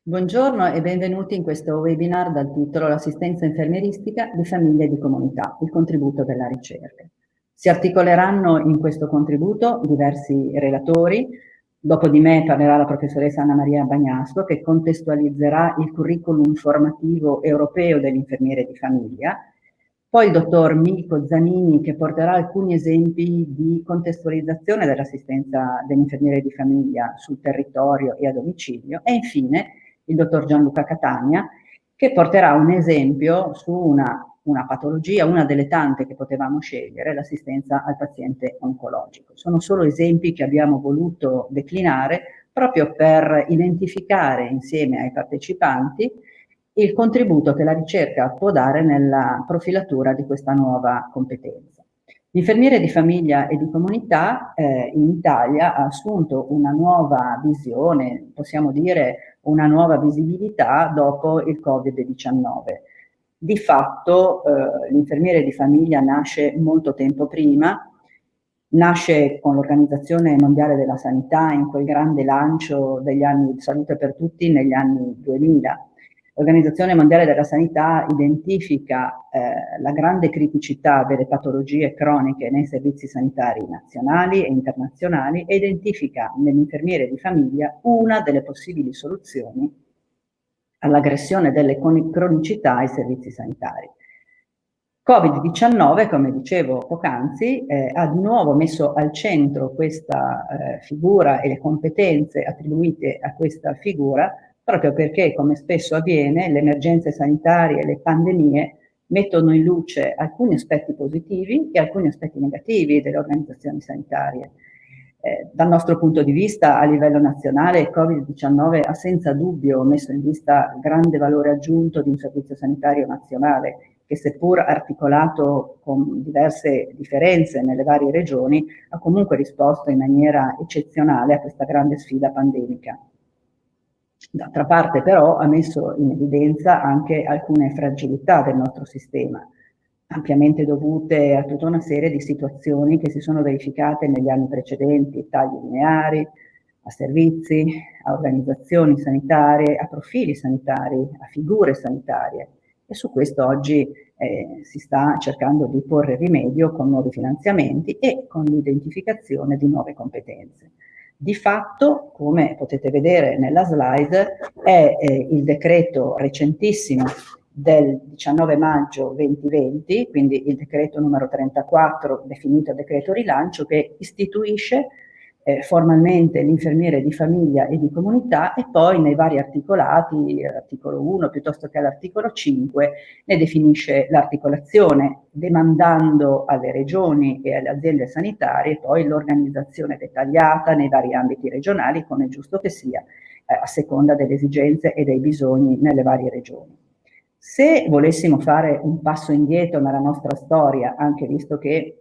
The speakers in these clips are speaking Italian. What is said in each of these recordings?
Buongiorno e benvenuti in questo webinar dal titolo L'assistenza infermieristica di famiglia e di comunità, il contributo della ricerca. Si articoleranno in questo contributo diversi relatori. Dopo di me parlerà la professoressa Anna Maria Bagnasco, che contestualizzerà il curriculum formativo europeo dell'infermiere di famiglia. Poi il dottor Milko Zanini, che porterà alcuni esempi di contestualizzazione dell'assistenza dell'infermiere di famiglia sul territorio e a domicilio. E infine il dottor Gianluca Catania, che porterà un esempio su una patologia, una delle tante che potevamo scegliere, l'assistenza al paziente oncologico. Sono solo esempi che abbiamo voluto declinare proprio per identificare insieme ai partecipanti il contributo che la ricerca può dare nella profilatura di questa nuova competenza. L'infermiere di famiglia e di comunità in Italia ha assunto una nuova visione, possiamo dire una nuova visibilità dopo il Covid-19. Di fatto l'infermiere di famiglia nasce molto tempo prima, nasce con l'Organizzazione Mondiale della Sanità in quel grande lancio degli anni di salute per tutti negli anni 2000. L'Organizzazione Mondiale della Sanità identifica la grande criticità delle patologie croniche nei servizi sanitari nazionali e internazionali e identifica nell'infermiere di famiglia una delle possibili soluzioni all'aggressione delle cronicità ai servizi sanitari. Covid-19, come dicevo poc'anzi, ha di nuovo messo al centro questa figura e le competenze attribuite a questa figura, proprio perché, come spesso avviene, le emergenze sanitarie e le pandemie mettono in luce alcuni aspetti positivi e alcuni aspetti negativi delle organizzazioni sanitarie. Dal nostro punto di vista, a livello nazionale, il Covid-19 ha senza dubbio messo in vista il grande valore aggiunto di un servizio sanitario nazionale, che seppur articolato con diverse differenze nelle varie regioni, ha comunque risposto in maniera eccezionale a questa grande sfida pandemica. D'altra parte però ha messo in evidenza anche alcune fragilità del nostro sistema, ampiamente dovute a tutta una serie di situazioni che si sono verificate negli anni precedenti, tagli lineari, a servizi, a organizzazioni sanitarie, a profili sanitari, a figure sanitarie. E su questo oggi si sta cercando di porre rimedio con nuovi finanziamenti e con l'identificazione di nuove competenze. Di fatto, come potete vedere nella slide, è il decreto recentissimo del 19 maggio 2020, quindi il decreto numero 34, definito decreto rilancio, che istituisce formalmente l'infermiere di famiglia e di comunità e poi nei vari articolati, l'articolo 1 piuttosto che all'articolo 5, ne definisce l'articolazione, demandando alle regioni e alle aziende sanitarie poi l'organizzazione dettagliata nei vari ambiti regionali, come è giusto che sia, a seconda delle esigenze e dei bisogni nelle varie regioni. Se volessimo fare un passo indietro nella nostra storia, anche visto che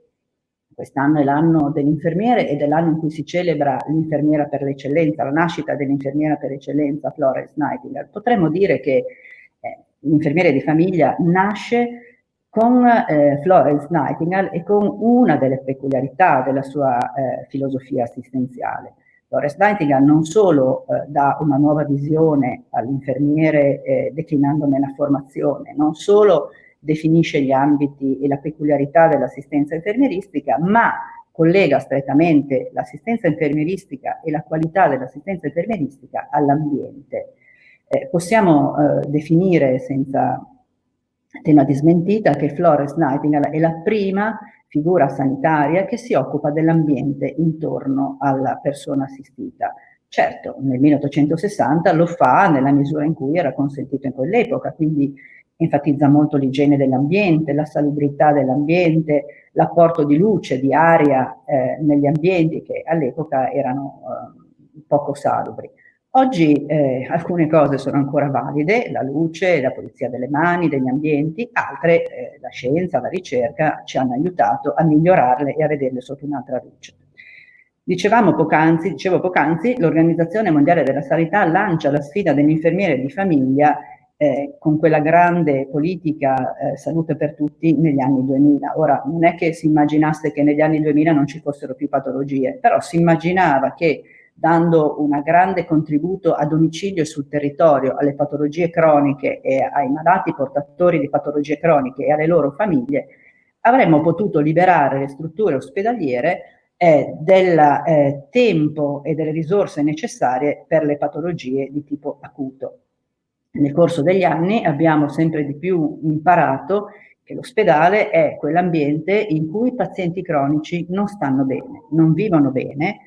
quest'anno è l'anno dell'infermiere ed è l'anno in cui si celebra l'infermiera per l'eccellenza, la nascita dell'infermiera per eccellenza Florence Nightingale, potremmo dire che l'infermiere di famiglia nasce con Florence Nightingale e con una delle peculiarità della sua filosofia assistenziale. Florence Nightingale non solo dà una nuova visione all'infermiere declinandone la formazione, non solo definisce gli ambiti e la peculiarità dell'assistenza infermieristica, ma collega strettamente l'assistenza infermieristica e la qualità dell'assistenza infermieristica all'ambiente. Possiamo definire senza tema di smentita che Florence Nightingale è la prima figura sanitaria che si occupa dell'ambiente intorno alla persona assistita. Certo, nel 1860 lo fa nella misura in cui era consentito in quell'epoca, quindi enfatizza molto l'igiene dell'ambiente, la salubrità dell'ambiente, l'apporto di luce, di aria negli ambienti che all'epoca erano poco salubri. Oggi alcune cose sono ancora valide, la luce, la pulizia delle mani, degli ambienti, altre la scienza, la ricerca ci hanno aiutato a migliorarle e a vederle sotto un'altra luce. Dicevo poc'anzi, l'Organizzazione Mondiale della Sanità lancia la sfida dell'infermiere di famiglia con quella grande politica salute per tutti negli anni 2000. Ora, non è che si immaginasse che negli anni 2000 non ci fossero più patologie, però si immaginava che dando un grande contributo a domicilio e sul territorio alle patologie croniche e ai malati portatori di patologie croniche e alle loro famiglie, avremmo potuto liberare le strutture ospedaliere del tempo e delle risorse necessarie per le patologie di tipo acuto. Nel corso degli anni abbiamo sempre di più imparato che l'ospedale è quell'ambiente in cui i pazienti cronici non stanno bene, non vivono bene,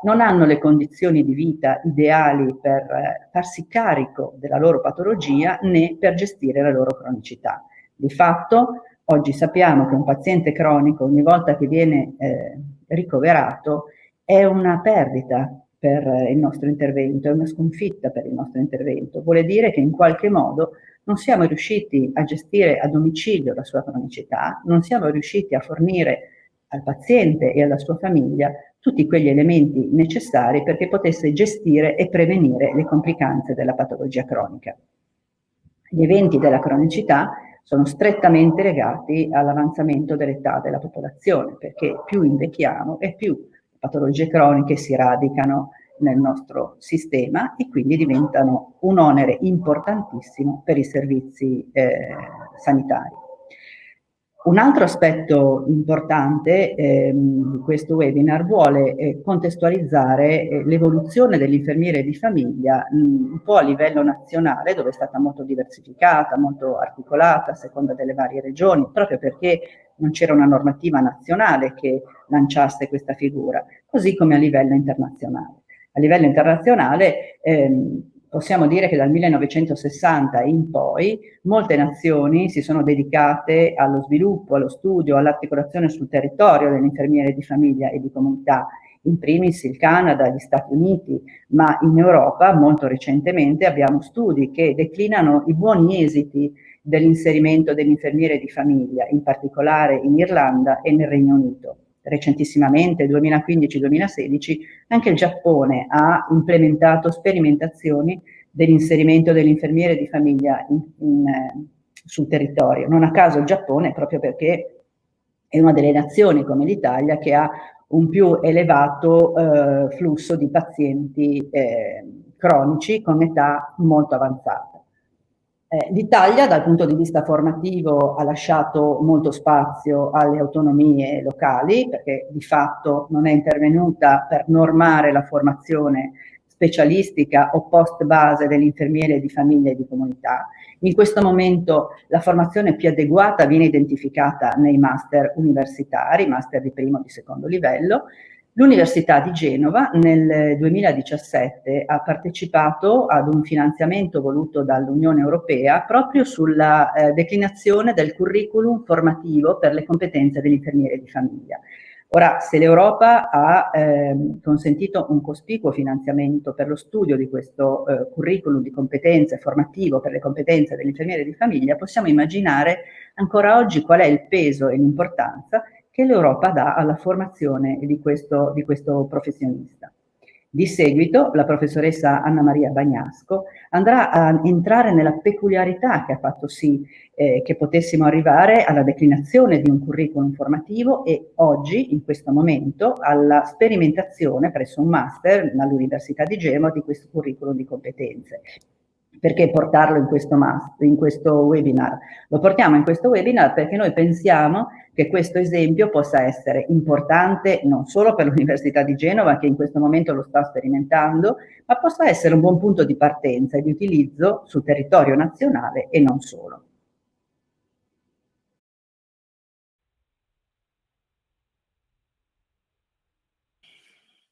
non hanno le condizioni di vita ideali per farsi carico della loro patologia né per gestire la loro cronicità. Di fatto, oggi sappiamo che un paziente cronico, ogni volta che viene ricoverato, è una perdita per il nostro intervento, è una sconfitta per il nostro intervento. Vuole dire che in qualche modo non siamo riusciti a gestire a domicilio la sua cronicità, non siamo riusciti a fornire al paziente e alla sua famiglia tutti quegli elementi necessari perché potesse gestire e prevenire le complicanze della patologia cronica. Gli eventi della cronicità sono strettamente legati all'avanzamento dell'età della popolazione, perché più invecchiamo e più patologie croniche si radicano nel nostro sistema e quindi diventano un onere importantissimo per i servizi sanitari. Un altro aspetto importante di questo webinar vuole contestualizzare l'evoluzione dell'infermiere di famiglia un po' a livello nazionale, dove è stata molto diversificata, molto articolata a seconda delle varie regioni, proprio perché non c'era una normativa nazionale che lanciasse questa figura, così come a livello internazionale. A livello internazionale possiamo dire che dal 1960 in poi molte nazioni si sono dedicate allo sviluppo, allo studio, all'articolazione sul territorio delle infermiere di famiglia e di comunità, in primis il Canada, gli Stati Uniti, ma in Europa molto recentemente abbiamo studi che declinano i buoni esiti dell'inserimento dell'infermiere di famiglia, in particolare in Irlanda e nel Regno Unito. Recentissimamente, 2015-2016, anche il Giappone ha implementato sperimentazioni dell'inserimento dell'infermiere di famiglia sul territorio. Non a caso il Giappone, proprio perché è una delle nazioni come l'Italia che ha un più elevato flusso di pazienti cronici con età molto avanzata. L'Italia dal punto di vista formativo ha lasciato molto spazio alle autonomie locali perché di fatto non è intervenuta per normare la formazione specialistica o post base dell'infermiere di famiglia e di comunità. In questo momento la formazione più adeguata viene identificata nei master universitari, master di primo e di secondo livello. L'Università di Genova nel 2017 ha partecipato ad un finanziamento voluto dall'Unione Europea proprio sulla declinazione del curriculum formativo per le competenze dell'infermiere di famiglia. Ora, se l'Europa ha consentito un cospicuo finanziamento per lo studio di questo curriculum di competenze formativo per le competenze dell'infermiere di famiglia, possiamo immaginare ancora oggi qual è il peso e l'importanza che l'Europa dà alla formazione di questo professionista. Di seguito la professoressa Anna Maria Bagnasco andrà a entrare nella peculiarità che ha fatto sì che potessimo arrivare alla declinazione di un curriculum formativo e oggi, in questo momento, alla sperimentazione presso un master all'Università di Genova di questo curriculum di competenze. Perché portarlo in questo webinar? Lo portiamo in questo webinar perché noi pensiamo che questo esempio possa essere importante non solo per l'Università di Genova, che in questo momento lo sta sperimentando, ma possa essere un buon punto di partenza e di utilizzo sul territorio nazionale e non solo.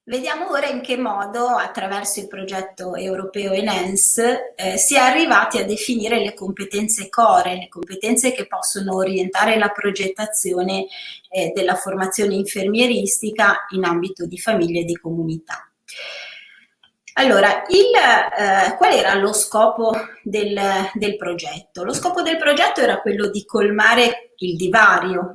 Vediamo ora in che modo, attraverso il progetto europeo ENHANCE, si è arrivati a definire le competenze core, le competenze che possono orientare la progettazione della formazione infermieristica in ambito di famiglia e di comunità. Allora, qual era lo scopo del progetto? Lo scopo del progetto era quello di colmare il divario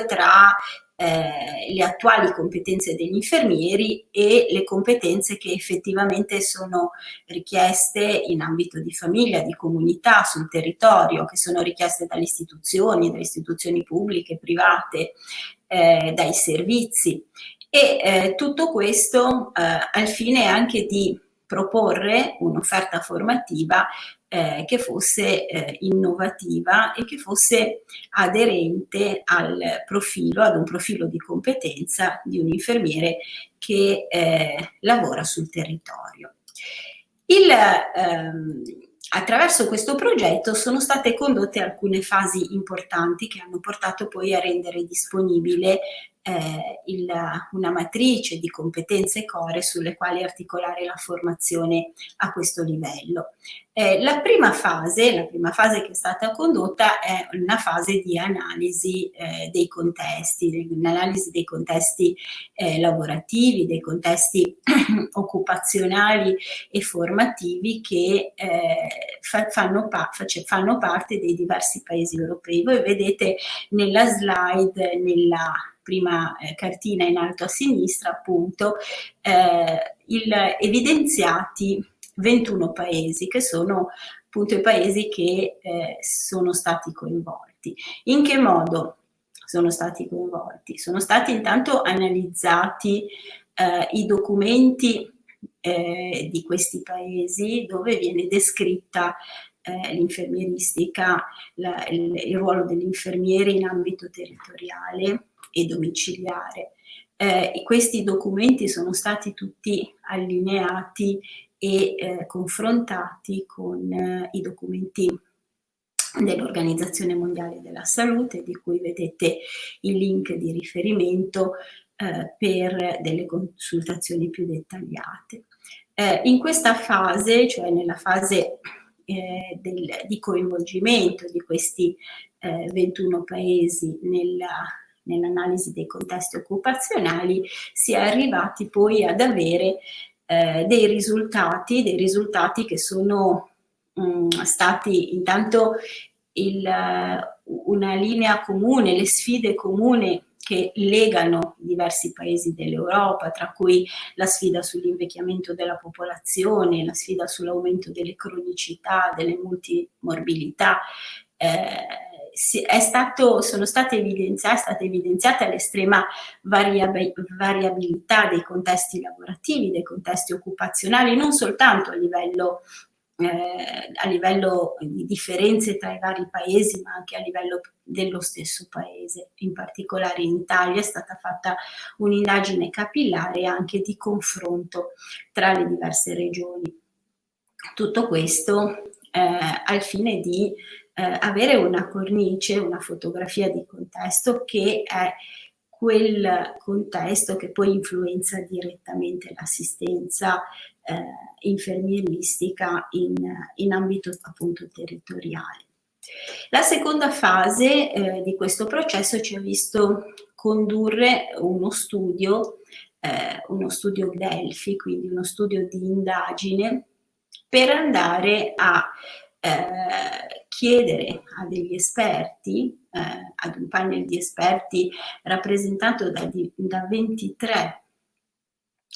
tra le attuali competenze degli infermieri e le competenze che effettivamente sono richieste in ambito di famiglia, di comunità, sul territorio, che sono richieste dalle istituzioni pubbliche, private, dai servizi. E tutto questo al fine anche di proporre un'offerta formativa che fosse innovativa e che fosse aderente ad un profilo di competenza di un infermiere che lavora sul territorio. Attraverso questo progetto sono state condotte alcune fasi importanti che hanno portato poi a rendere disponibile una matrice di competenze core sulle quali articolare la formazione a questo livello. La prima fase che è stata condotta è una fase di analisi dei contesti, un'analisi dei contesti lavorativi, dei contesti occupazionali e formativi che fanno parte dei diversi paesi europei. Voi vedete nella slide, nella prima cartina in alto a sinistra, appunto, evidenziati 21 paesi, che sono appunto i paesi che sono stati coinvolti. In che modo sono stati coinvolti? Sono stati intanto analizzati i documenti di questi paesi, dove viene descritta l'infermieristica, il ruolo degli infermieri in ambito territoriale e domiciliare. Questi documenti sono stati tutti allineati e confrontati con i documenti dell'Organizzazione Mondiale della Salute, di cui vedete il link di riferimento per delle consultazioni più dettagliate. In questa fase, cioè nella fase di coinvolgimento di questi 21 paesi nell'analisi dei contesti occupazionali, si è arrivati poi ad avere dei risultati che sono stati intanto una linea comune, le sfide comuni che legano diversi paesi dell'Europa, tra cui la sfida sull'invecchiamento della popolazione, la sfida sull'aumento delle cronicità, delle multimorbilità. È stata evidenziata l'estrema variabilità dei contesti lavorativi, dei contesti occupazionali, non soltanto a livello di differenze tra i vari paesi, ma anche a livello dello stesso paese. In particolare in Italia è stata fatta un'indagine capillare anche di confronto tra le diverse regioni. Tutto questo al fine di avere una cornice, una fotografia di contesto che è quel contesto che poi influenza direttamente l'assistenza infermieristica in ambito appunto territoriale. La seconda fase di questo processo ci ha visto condurre uno studio Delphi, quindi uno studio di indagine, per andare a chiedere a degli esperti, ad un panel di esperti rappresentato da 23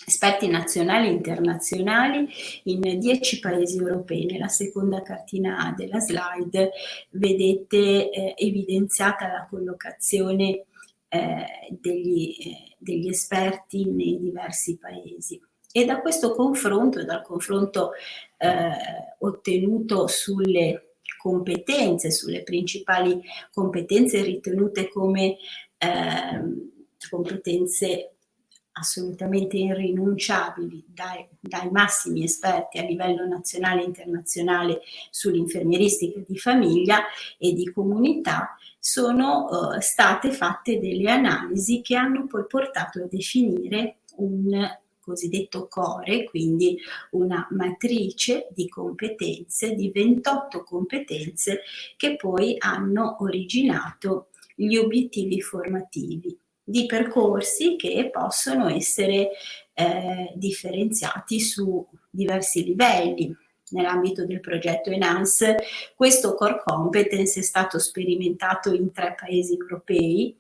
esperti nazionali e internazionali in 10 paesi europei. Nella seconda cartina della slide vedete evidenziata la collocazione degli esperti nei diversi paesi. E da questo confronto, dal confronto ottenuto sulle competenze, sulle principali competenze ritenute come competenze assolutamente irrinunciabili dai massimi esperti a livello nazionale e internazionale sull'infermieristica di famiglia e di comunità, sono state fatte delle analisi che hanno poi portato a definire un cosiddetto core, quindi una matrice di competenze, di 28 competenze che poi hanno originato gli obiettivi formativi di percorsi che possono essere differenziati su diversi livelli. Nell'ambito del progetto Enhance, questo core competence è stato sperimentato in 3 paesi europei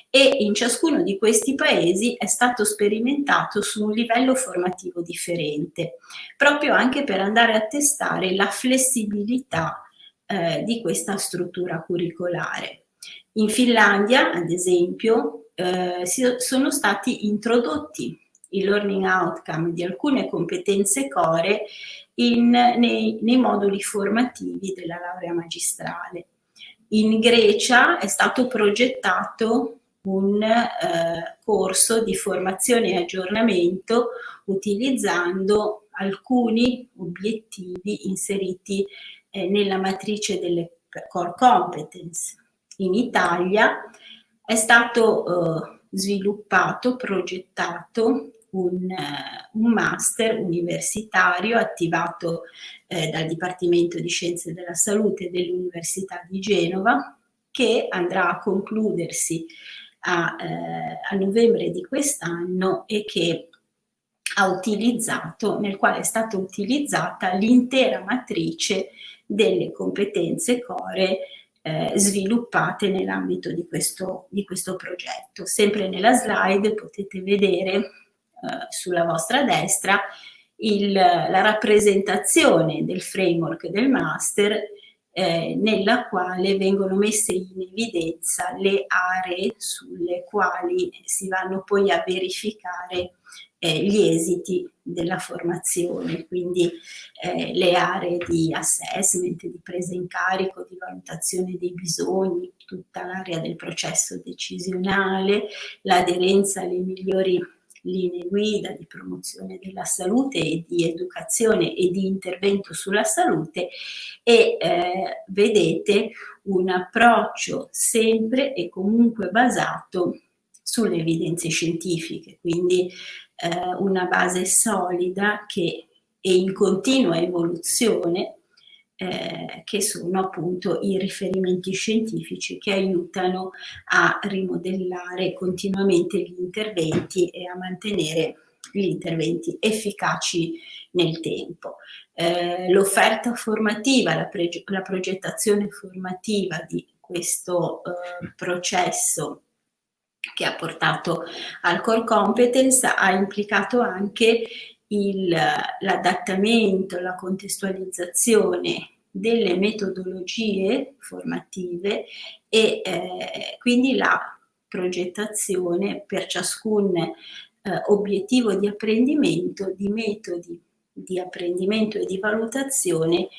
e in ciascuno di questi paesi è stato sperimentato su un livello formativo differente, proprio anche per andare a testare la flessibilità di questa struttura curricolare. In Finlandia, ad esempio, sono stati introdotti i learning outcome di alcune competenze core nei moduli formativi della laurea magistrale. In Grecia è stato progettato un corso di formazione e aggiornamento utilizzando alcuni obiettivi inseriti nella matrice delle core competence. In Italia è stato sviluppato, progettato un master universitario attivato dal Dipartimento di Scienze della Salute dell'Università di Genova, che andrà a concludersi a novembre di quest'anno e nel quale è stata utilizzata l'intera matrice delle competenze core sviluppate nell'ambito di questo progetto. Sempre nella slide potete vedere sulla vostra destra la rappresentazione del framework del master nella quale vengono messe in evidenza le aree sulle quali si vanno poi a verificare gli esiti della formazione, quindi le aree di assessment, di presa in carico, di valutazione dei bisogni, tutta l'area del processo decisionale, l'aderenza alle migliori linee guida di promozione della salute e di educazione e di intervento sulla salute e vedete un approccio sempre e comunque basato sulle evidenze scientifiche, quindi una base solida che è in continua evoluzione, che sono appunto i riferimenti scientifici che aiutano a rimodellare continuamente gli interventi e a mantenere gli interventi efficaci nel tempo. L'offerta formativa, la progettazione formativa di questo processo che ha portato al core competence ha implicato anche l'adattamento, la contestualizzazione delle metodologie formative e quindi la progettazione per ciascun obiettivo di apprendimento di metodi di apprendimento e di valutazione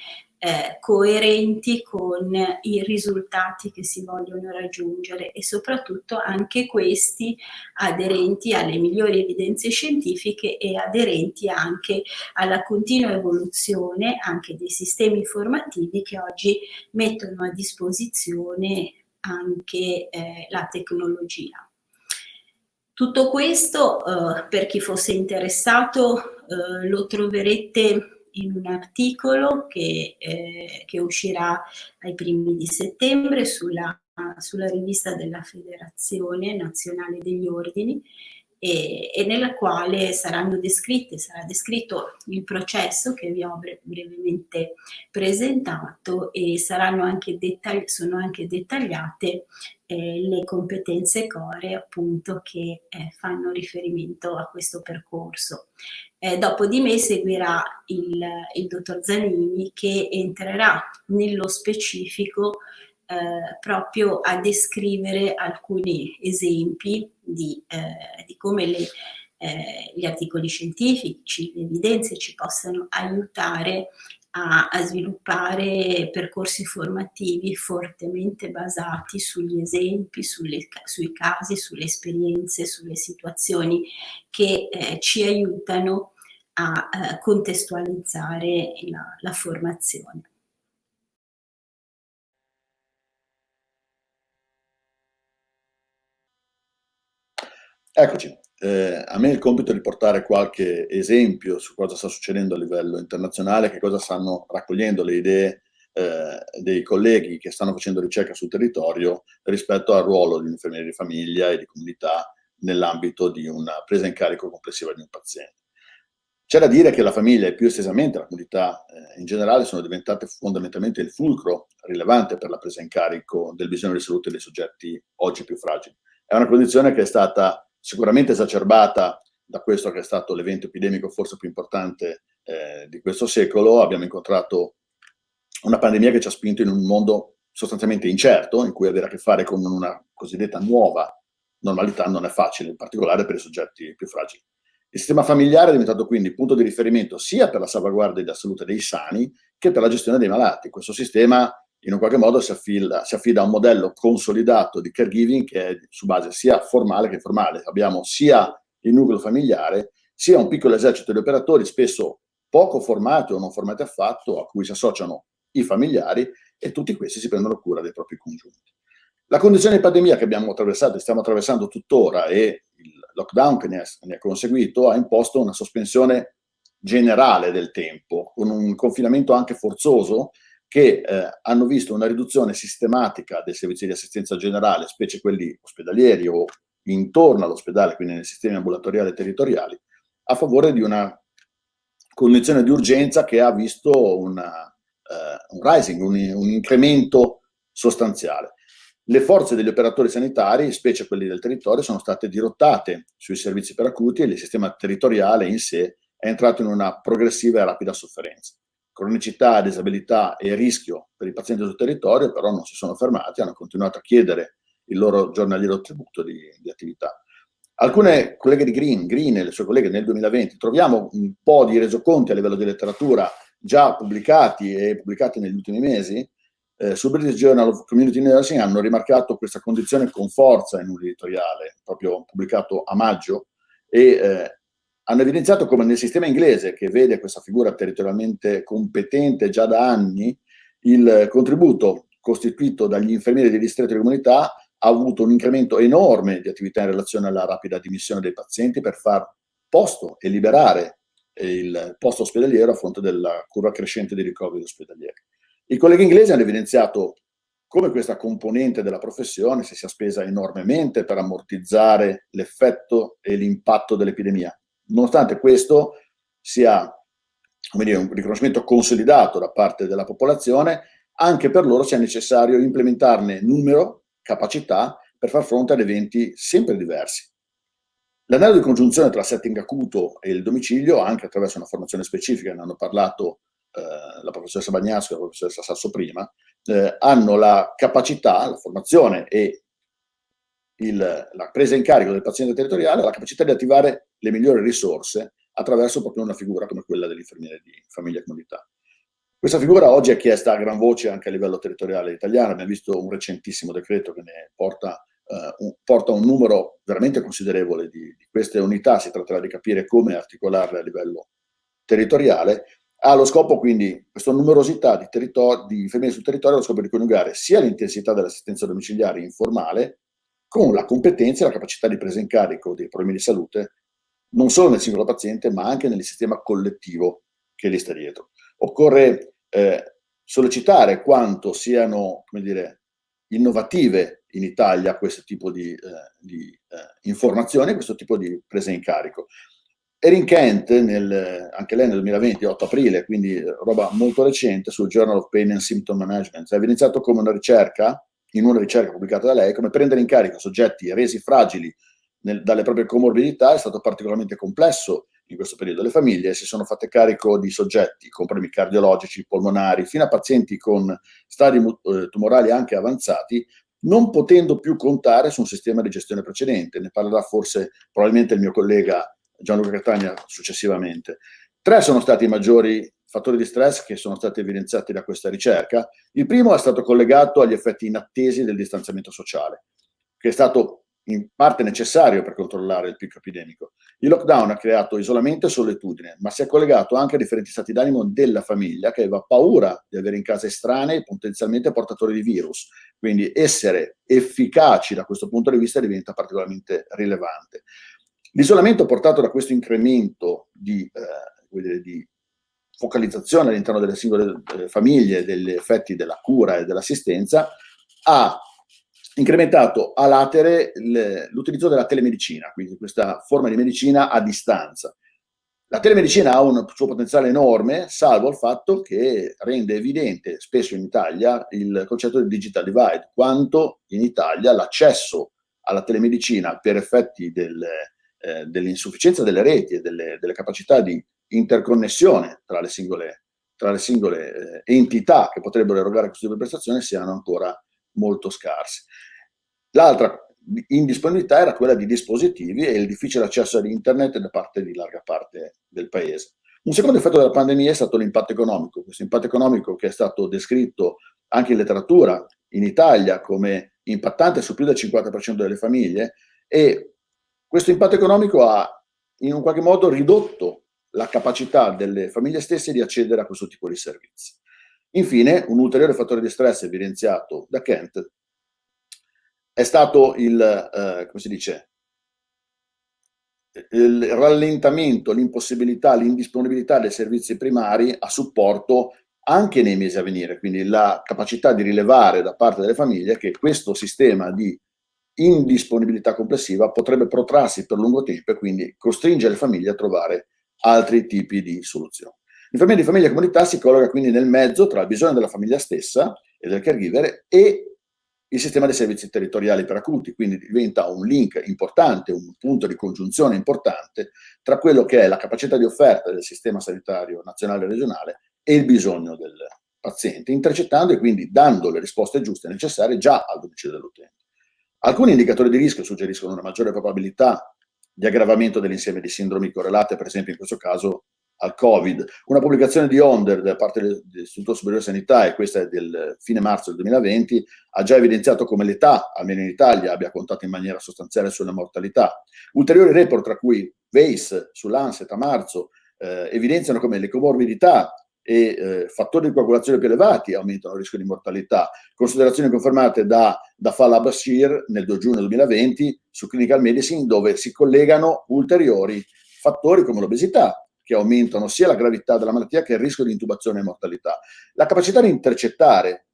coerenti con i risultati che si vogliono raggiungere e soprattutto anche questi aderenti alle migliori evidenze scientifiche e aderenti anche alla continua evoluzione anche dei sistemi formativi che oggi mettono a disposizione anche la tecnologia. Tutto questo, per chi fosse interessato, lo troverete in un articolo che uscirà ai primi di settembre sulla rivista della Federazione Nazionale degli Ordini e nella quale sarà descritto il processo che vi ho brevemente presentato e sono anche dettagliate le competenze core appunto che fanno riferimento a questo percorso. Dopo di me seguirà il dottor Zanini che entrerà nello specifico proprio a descrivere alcuni esempi di come gli articoli scientifici, le evidenze ci possano aiutare a sviluppare percorsi formativi fortemente basati sugli esempi, sui casi, sulle esperienze, sulle situazioni che ci aiutano a contestualizzare la formazione. Eccoci, a me il compito è di portare qualche esempio su cosa sta succedendo a livello internazionale, che cosa stanno raccogliendo le idee dei colleghi che stanno facendo ricerca sul territorio rispetto al ruolo di un infermiere di famiglia e di comunità nell'ambito di una presa in carico complessiva di un paziente. C'è da dire che la famiglia e più estesamente la comunità in generale sono diventate fondamentalmente il fulcro rilevante per la presa in carico del bisogno di salute dei soggetti oggi più fragili. È una condizione che è stata sicuramente esacerbata da questo che è stato l'evento epidemico forse più importante di questo secolo. Abbiamo incontrato una pandemia che ci ha spinto in un mondo sostanzialmente incerto, in cui avere a che fare con una cosiddetta nuova normalità non è facile, in particolare per i soggetti più fragili. Il sistema familiare è diventato quindi punto di riferimento sia per la salvaguardia della salute dei sani che per la gestione dei malati. Questo sistema in un qualche modo si affida a un modello consolidato di caregiving che è su base sia formale che informale. Abbiamo sia il nucleo familiare, sia un piccolo esercito di operatori, spesso poco formati o non formati affatto, a cui si associano i familiari, e tutti questi si prendono cura dei propri congiunti. La condizione di pandemia che abbiamo attraversato e stiamo attraversando tuttora, e il lockdown che ne è conseguito, ha imposto una sospensione generale del tempo, con un confinamento anche forzoso, che hanno visto una riduzione sistematica dei servizi di assistenza generale, specie quelli ospedalieri o intorno all'ospedale, quindi nei sistemi ambulatoriali e territoriali, a favore di una condizione di urgenza che ha visto un rising, un incremento sostanziale. Le forze degli operatori sanitari, specie quelli del territorio, sono state dirottate sui servizi per acuti, e il sistema territoriale in sé è entrato in una progressiva e rapida sofferenza. Cronicità, disabilità e rischio per i pazienti sul territorio però non si sono fermati, hanno continuato a chiedere il loro giornaliero tributo di attività. Alcune colleghe di Green e le sue colleghe nel 2020, troviamo un po' di resoconti a livello di letteratura già pubblicati e pubblicati negli ultimi mesi, sul British Journal of Community Nursing hanno rimarcato questa condizione con forza in un editoriale proprio pubblicato a maggio, e hanno evidenziato come nel sistema inglese, che vede questa figura territorialmente competente già da anni, il contributo costituito dagli infermieri dei distretti di comunità ha avuto un incremento enorme di attività in relazione alla rapida dimissione dei pazienti per far posto e liberare il posto ospedaliero a fronte della curva crescente dei ricoveri ospedalieri. I colleghi inglesi hanno evidenziato come questa componente della professione si sia spesa enormemente per ammortizzare l'effetto e l'impatto dell'epidemia. Nonostante questo sia, come dire, un riconoscimento consolidato da parte della popolazione, anche per loro sia necessario implementarne numero, capacità, per far fronte ad eventi sempre diversi. L'anello di congiunzione tra setting acuto e il domicilio, anche attraverso una formazione specifica, ne hanno parlato la professoressa Bagnasco e la professoressa Sasso prima, hanno la capacità, la formazione e la presa in carico del paziente territoriale, la capacità di attivare le migliori risorse attraverso proprio una figura come quella dell'infermiere di famiglia e comunità. Questa figura oggi è chiesta a gran voce anche a livello territoriale italiano. Abbiamo visto un recentissimo decreto che ne porta un numero veramente considerevole di queste unità. Si tratterà di capire come articolarle a livello territoriale. Ha lo scopo quindi, questa numerosità di infermieri sul territorio, ha lo scopo di coniugare sia l'intensità dell'assistenza domiciliare informale con la competenza e la capacità di presa in carico dei problemi di salute, non solo nel singolo paziente, ma anche nel sistema collettivo che gli sta dietro. Occorre sollecitare quanto siano, come dire, innovative in Italia questo tipo di informazioni, questo tipo di presa in carico. Erin Kent, anche lei nel 2020, 8 aprile, quindi roba molto recente, sul Journal of Pain and Symptom Management, ha evidenziato come in una ricerca pubblicata da lei, come prendere in carico soggetti resi fragili dalle proprie comorbidità è stato particolarmente complesso in questo periodo. Le famiglie si sono fatte carico di soggetti con problemi cardiologici, polmonari, fino a pazienti con stadi tumorali anche avanzati, non potendo più contare su un sistema di gestione precedente. Ne parlerà forse probabilmente il mio collega Gianluca Catania successivamente. 3 sono stati i maggiori fattori di stress che sono stati evidenziati da questa ricerca. Il primo è stato collegato agli effetti inattesi del distanziamento sociale, che è stato in parte necessario per controllare il picco epidemico. Il lockdown ha creato isolamento e solitudine, ma si è collegato anche a differenti stati d'animo della famiglia, che aveva paura di avere in casa estranei potenzialmente portatori di virus. Quindi essere efficaci da questo punto di vista diventa particolarmente rilevante. L'isolamento portato da questo incremento di focalizzazione all'interno delle singole famiglie degli effetti della cura e dell'assistenza ha incrementato a latere l'utilizzo della telemedicina, quindi questa forma di medicina a distanza. La telemedicina ha un suo potenziale enorme, salvo il fatto che rende evidente, spesso in Italia, il concetto del digital divide, quanto in Italia l'accesso alla telemedicina per effetti dell'insufficienza delle reti e delle capacità di interconnessione tra le singole tra le singole entità che potrebbero erogare questo tipo di prestazione siano ancora molto scarsi. L'altra indisponibilità era quella di dispositivi e il difficile accesso ad internet da parte di larga parte del paese. Un secondo effetto della pandemia è stato l'impatto economico, questo impatto economico che è stato descritto anche in letteratura in Italia come impattante su più del 50% delle famiglie, e questo impatto economico ha in un qualche modo ridotto la capacità delle famiglie stesse di accedere a questo tipo di servizi. Infine, un ulteriore fattore di stress evidenziato da Kent è stato come si dice, il rallentamento, l'impossibilità, l'indisponibilità dei servizi primari a supporto anche nei mesi a venire, quindi la capacità di rilevare da parte delle famiglie che questo sistema di indisponibilità complessiva potrebbe protrarsi per lungo tempo e quindi costringe le famiglie a trovare altri tipi di soluzioni. L'infermiere di famiglia comunità si colloca quindi nel mezzo tra il bisogno della famiglia stessa e del caregiver e il sistema dei servizi territoriali per acuti, quindi diventa un link importante, un punto di congiunzione importante tra quello che è la capacità di offerta del sistema sanitario nazionale e regionale e il bisogno del paziente, intercettando e quindi dando le risposte giuste e necessarie già al domicilio dell'utente. Alcuni indicatori di rischio suggeriscono una maggiore probabilità di aggravamento dell'insieme di sindromi correlate, per esempio in questo caso al Covid. Una pubblicazione di Onder da parte dell'Istituto Superiore di Sanità, e questa è del fine marzo del 2020, ha già evidenziato come l'età, almeno in Italia, abbia contato in maniera sostanziale sulla mortalità. Ulteriori report, tra cui Weiss sull'Anset a marzo, evidenziano come le comorbidità e fattori di coagulazione più elevati aumentano il rischio di mortalità. Considerazioni confermate da Fala Bashir nel 2 giugno 2020 su Clinical Medicine, dove si collegano ulteriori fattori come l'obesità, che aumentano sia la gravità della malattia che il rischio di intubazione e mortalità. La capacità di intercettare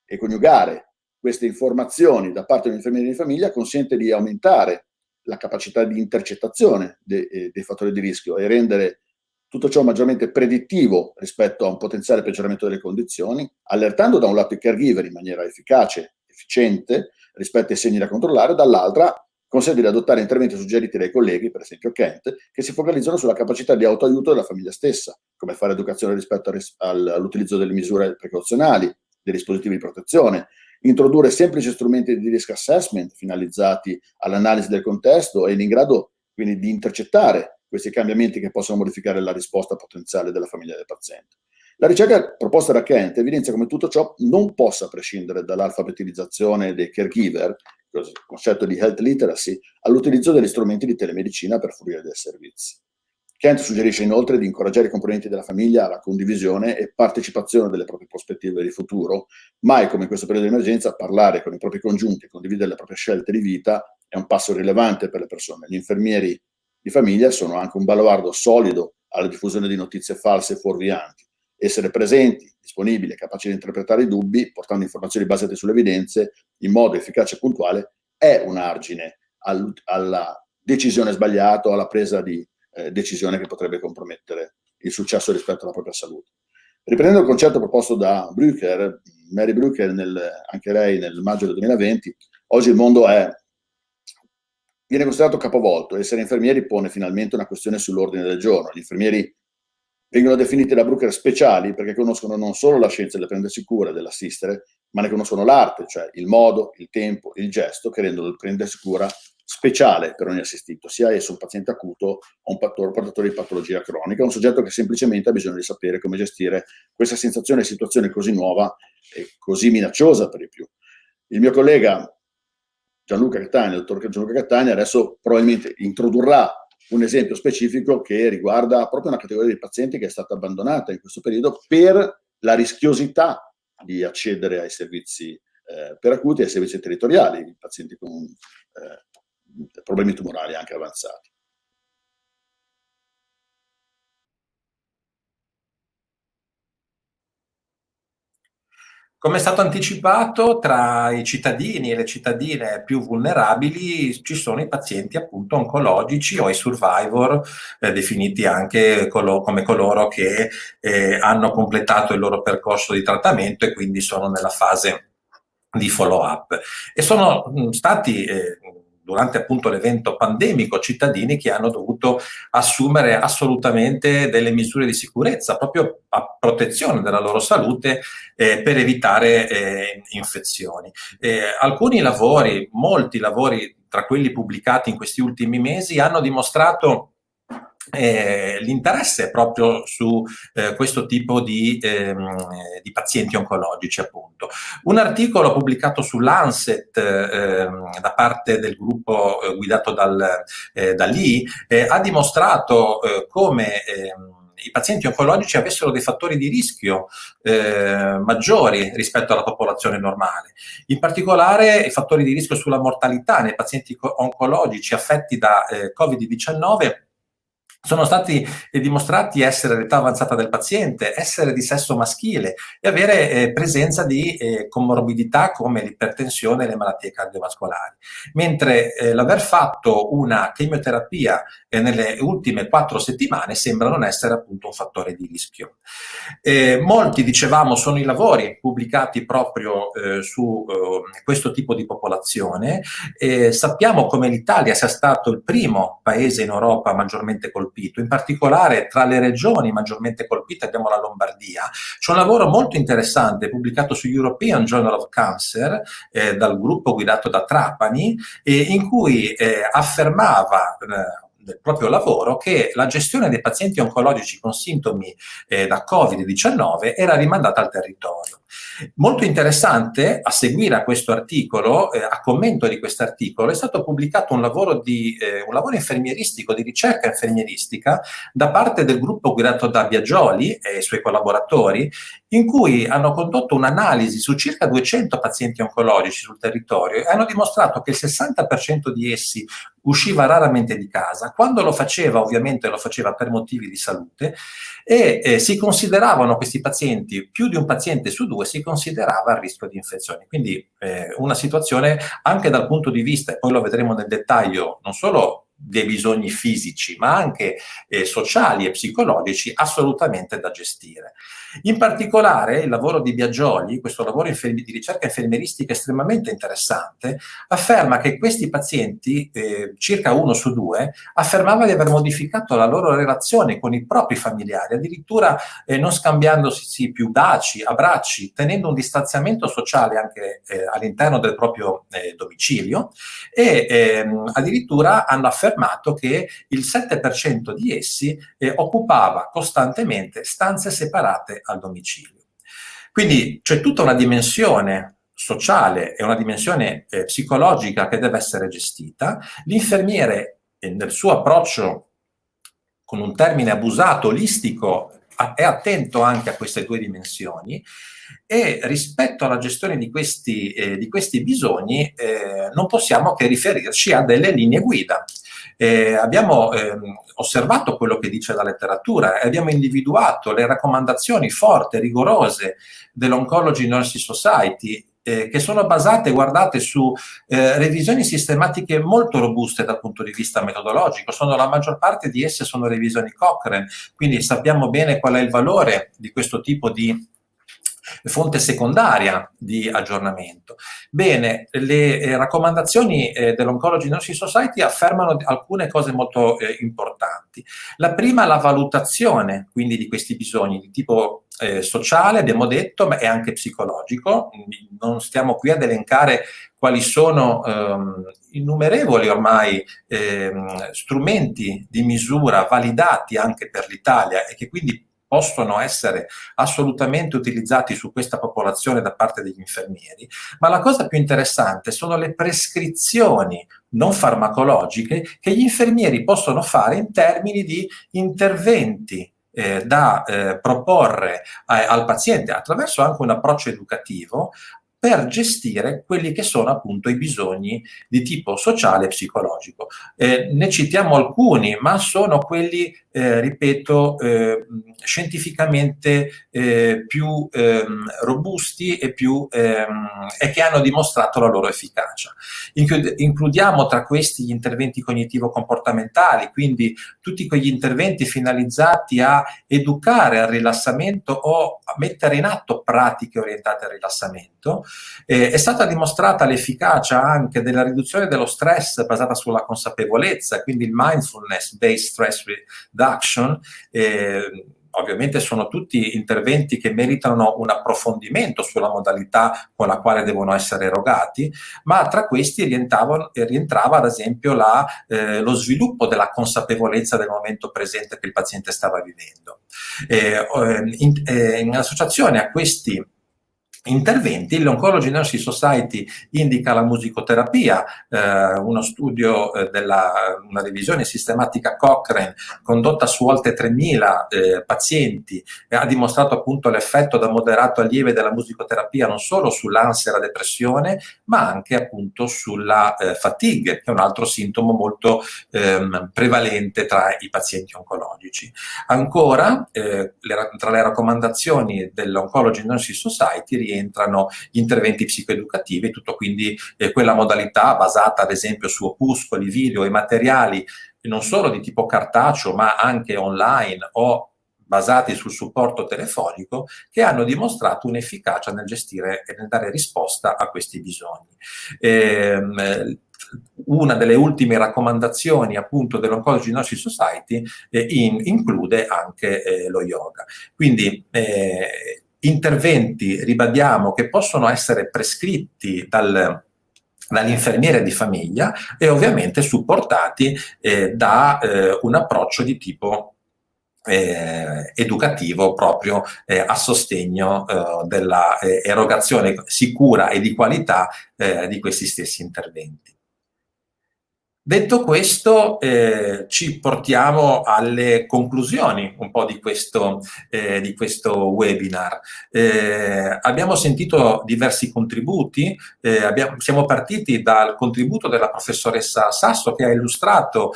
e coniugare queste informazioni da parte dell'infermiere di famiglia consente di aumentare la capacità di intercettazione dei fattori di rischio e rendere tutto ciò maggiormente predittivo rispetto a un potenziale peggioramento delle condizioni, allertando da un lato i caregiver in maniera efficace, efficiente, rispetto ai segni da controllare, dall'altra consente di adottare interventi suggeriti dai colleghi, per esempio Kent, che si focalizzano sulla capacità di autoaiuto della famiglia stessa, come fare educazione rispetto all'utilizzo delle misure precauzionali, dei dispositivi di protezione, introdurre semplici strumenti di risk assessment finalizzati all'analisi del contesto e in grado quindi di intercettare questi cambiamenti che possono modificare la risposta potenziale della famiglia del paziente. La ricerca proposta da Kent evidenzia come tutto ciò non possa prescindere dall'alfabetizzazione dei caregiver, il concetto di health literacy, all'utilizzo degli strumenti di telemedicina per fruire dei servizi. Kent suggerisce inoltre di incoraggiare i componenti della famiglia alla condivisione e partecipazione delle proprie prospettive di futuro. Mai come in questo periodo di emergenza parlare con i propri congiunti e condividere le proprie scelte di vita è un passo rilevante per le persone. Gli infermieri di famiglia sono anche un baluardo solido alla diffusione di notizie false e fuorvianti. Essere presenti, disponibili e capaci di interpretare i dubbi, portando informazioni basate sulle evidenze in modo efficace e puntuale, è un argine alla decisione sbagliata o alla presa di decisione che potrebbe compromettere il successo rispetto alla propria salute. Riprendendo il concetto proposto da Brücker, Mary Brücker, anche lei nel maggio del 2020, oggi il mondo viene considerato capovolto. Essere infermieri pone finalmente una questione sull'ordine del giorno. Gli infermieri vengono definiti da Brücker speciali perché conoscono non solo la scienza del prendersi cura, dell'assistere, ma ne conoscono l'arte, cioè il modo, il tempo, il gesto che rendono il prendersi cura speciale per ogni assistito, sia esso un paziente acuto o un portatore di patologia cronica, un soggetto che semplicemente ha bisogno di sapere come gestire questa sensazione e situazione così nuova e così minacciosa per di più. Il mio collega Gianluca Catania, il dottor Gianluca Catania, adesso probabilmente introdurrà un esempio specifico che riguarda proprio una categoria di pazienti che è stata abbandonata in questo periodo per la rischiosità di accedere ai servizi per acuti e ai servizi territoriali, i pazienti con problemi tumorali anche avanzati. Come è stato anticipato, tra i cittadini e le cittadine più vulnerabili ci sono i pazienti appunto oncologici o i survivor, definiti anche come coloro che hanno completato il loro percorso di trattamento e quindi sono nella fase di follow-up. E sono stati durante appunto l'evento pandemico, cittadini che hanno dovuto assumere assolutamente delle misure di sicurezza proprio a protezione della loro salute per evitare infezioni. Alcuni lavori, molti lavori tra quelli pubblicati in questi ultimi mesi hanno dimostrato l'interesse proprio su questo tipo di pazienti oncologici, appunto. Un articolo pubblicato su Lancet da parte del gruppo guidato da Lee ha dimostrato come i pazienti oncologici avessero dei fattori di rischio maggiori rispetto alla popolazione normale. In particolare i fattori di rischio sulla mortalità nei pazienti oncologici affetti da Covid-19 sono stati dimostrati essere l'età avanzata del paziente, essere di sesso maschile e avere presenza di comorbidità come l'ipertensione e le malattie cardiovascolari. Mentre l'aver fatto una chemioterapia nelle ultime 4 settimane sembra non essere appunto un fattore di rischio. Molti, dicevamo, sono i lavori pubblicati proprio su questo tipo di popolazione. Sappiamo come l'Italia sia stato il primo paese in Europa maggiormente colpito. In particolare tra le regioni maggiormente colpite abbiamo la Lombardia. C'è un lavoro molto interessante pubblicato su European Journal of Cancer dal gruppo guidato da Trapani in cui affermava del proprio lavoro che la gestione dei pazienti oncologici con sintomi da Covid-19 era rimandata al territorio. Molto interessante, a seguire a questo articolo, a commento di questo articolo, è stato pubblicato un lavoro infermieristico, di ricerca infermieristica, da parte del gruppo guidato da Biagioli e i suoi collaboratori, in cui hanno condotto un'analisi su circa 200 pazienti oncologici sul territorio e hanno dimostrato che il 60% di essi usciva raramente di casa. Quando lo faceva, ovviamente lo faceva per motivi di salute e si consideravano questi pazienti, più di un paziente su 2 si considerava a rischio di infezioni. Quindi una situazione anche dal punto di vista, e poi lo vedremo nel dettaglio, non solo dei bisogni fisici, ma anche sociali e psicologici assolutamente da gestire. In particolare il lavoro di Biagioli, questo lavoro di ricerca infermieristica estremamente interessante, afferma che questi pazienti, circa 1 su 2, affermava di aver modificato la loro relazione con i propri familiari, addirittura non scambiandosi più baci, abbracci, tenendo un distanziamento sociale anche all'interno del proprio domicilio e addirittura hanno affermato che il 7% di essi occupava costantemente stanze separate al domicilio. Quindi c'è tutta una dimensione sociale e una dimensione psicologica che deve essere gestita. L'infermiere nel suo approccio, con un termine abusato, olistico, è attento anche a queste 2 dimensioni e rispetto alla gestione di questi bisogni non possiamo che riferirci a delle linee guida. Abbiamo osservato quello che dice la letteratura e abbiamo individuato le raccomandazioni forti, rigorose dell'Oncology Nurses Society che sono basate, guardate, su revisioni sistematiche molto robuste dal punto di vista metodologico. La maggior parte di esse sono revisioni Cochrane, quindi sappiamo bene qual è il valore di questo tipo di fonte secondaria di aggiornamento. Bene, le raccomandazioni dell'Oncology Nurses Society affermano alcune cose molto importanti. La prima, la valutazione quindi di questi bisogni di tipo sociale, abbiamo detto, ma è anche psicologico. Non stiamo qui ad elencare quali sono innumerevoli ormai strumenti di misura validati anche per l'Italia e che quindi possono essere assolutamente utilizzati su questa popolazione da parte degli infermieri, ma la cosa più interessante sono le prescrizioni non farmacologiche che gli infermieri possono fare in termini di interventi da proporre al paziente attraverso anche un approccio educativo per gestire quelli che sono appunto i bisogni di tipo sociale e psicologico. Ne citiamo alcuni, ma sono quelli, ripeto, scientificamente più robusti e che hanno dimostrato la loro efficacia. Includiamo tra questi gli interventi cognitivo-comportamentali, quindi tutti quegli interventi finalizzati a educare al rilassamento o a mettere in atto pratiche orientate al rilassamento, È stata dimostrata l'efficacia anche della riduzione dello stress basata sulla consapevolezza, quindi il mindfulness-based stress reduction. Ovviamente sono tutti interventi che meritano un approfondimento sulla modalità con la quale devono essere erogati, ma tra questi rientrava ad esempio lo sviluppo della consapevolezza del momento presente che il paziente stava vivendo. In associazione a questi interventi, l'Oncology Nursing Society indica la musicoterapia, uno studio una revisione sistematica Cochrane condotta su oltre 3.000 pazienti ha dimostrato appunto l'effetto da moderato a lieve della musicoterapia non solo sull'ansia e la depressione, ma anche appunto sulla fatigue, che è un altro sintomo molto prevalente tra i pazienti oncologici. Ancora, tra le raccomandazioni dell'Oncology Nursing Society rientrano interventi psicoeducativi, tutto quindi quella modalità basata ad esempio su opuscoli, video e materiali non solo di tipo cartaceo ma anche online o basati sul supporto telefonico, che hanno dimostrato un'efficacia nel gestire e nel dare risposta a questi bisogni. Una delle ultime raccomandazioni appunto dell'Oncology Nursing Society include anche lo yoga. Quindi interventi, ribadiamo, che possono essere prescritti dall'infermiere di famiglia e ovviamente supportati da un approccio di tipo educativo proprio a sostegno della erogazione sicura e di qualità di questi stessi interventi. Detto questo, ci portiamo alle conclusioni un po' di questo webinar. Abbiamo sentito diversi contributi, siamo partiti dal contributo della professoressa Sasso, che ha illustrato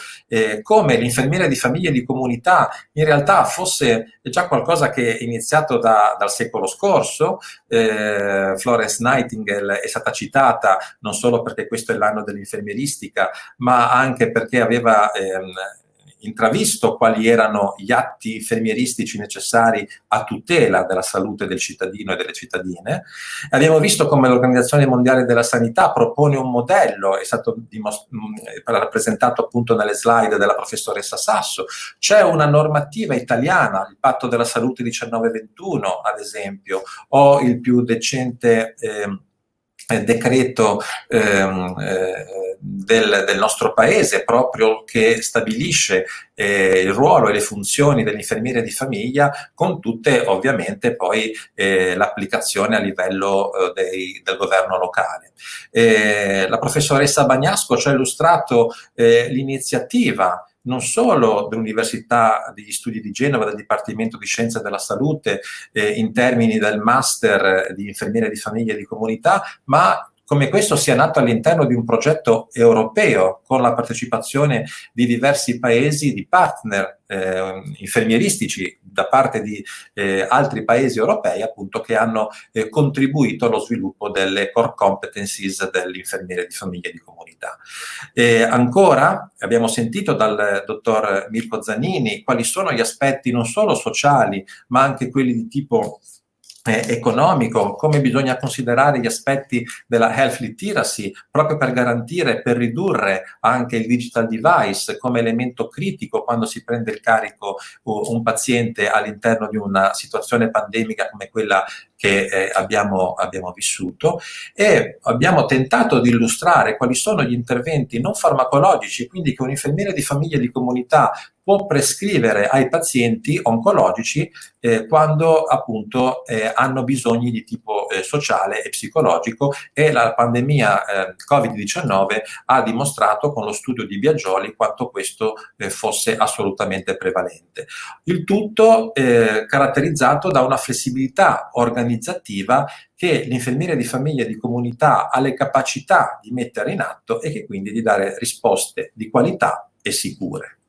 come l'infermiera di famiglia e di comunità in realtà fosse già qualcosa che è iniziato dal secolo scorso. Florence Nightingale è stata citata non solo perché questo è l'anno dell'infermieristica, ma anche perché aveva intravisto quali erano gli atti infermieristici necessari a tutela della salute del cittadino e delle cittadine. Abbiamo visto come l'Organizzazione Mondiale della Sanità propone un modello, è stato rappresentato appunto nelle slide della professoressa Sasso. C'è una normativa italiana, il Patto della Salute 1921 ad esempio, o il più recente decreto del nostro paese proprio che stabilisce il ruolo e le funzioni dell'infermiere di famiglia, con tutte ovviamente poi l'applicazione a livello del governo locale. La professoressa Bagnasco ci ha illustrato l'iniziativa non solo dell'Università degli Studi di Genova, del Dipartimento di Scienze della Salute, in termini del master di infermiere di famiglia e di comunità, ma come questo sia nato all'interno di un progetto europeo con la partecipazione di diversi paesi, di partner infermieristici da parte di altri paesi europei, appunto, che hanno contribuito allo sviluppo delle core competencies dell'infermiere di famiglia e di comunità. Ancora abbiamo sentito dal dottor Mirko Zannini quali sono gli aspetti non solo sociali ma anche quelli di tipo economico, come bisogna considerare gli aspetti della health literacy proprio per garantire, per ridurre anche il digital device come elemento critico quando si prende il carico un paziente all'interno di una situazione pandemica come quella che abbiamo vissuto, e abbiamo tentato di illustrare quali sono gli interventi non farmacologici, quindi che un infermiere di famiglia e di comunità può prescrivere ai pazienti oncologici quando appunto hanno bisogni di tipo sociale e psicologico, e la pandemia Covid-19 ha dimostrato con lo studio di Biagioli quanto questo fosse assolutamente prevalente. Il tutto caratterizzato da una flessibilità organizzativa che l'infermiere di famiglia e di comunità ha le capacità di mettere in atto e che quindi di dare risposte di qualità e sicure.